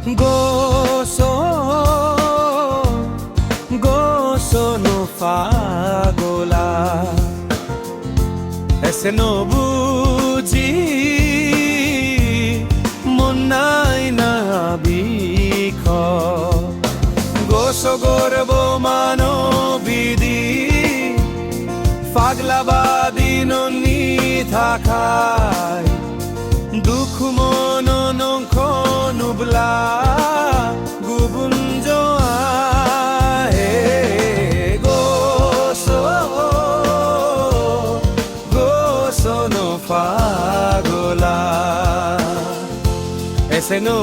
Goso, goso no fagola. Ese no buji, monai na bikho. Goso gorbo mano bidi, fagla badino ni thakai. দুঃখ মন নখ নুবলা গুবুঞ্জ আহে গোসো গোসো no ফাগোলা এসে no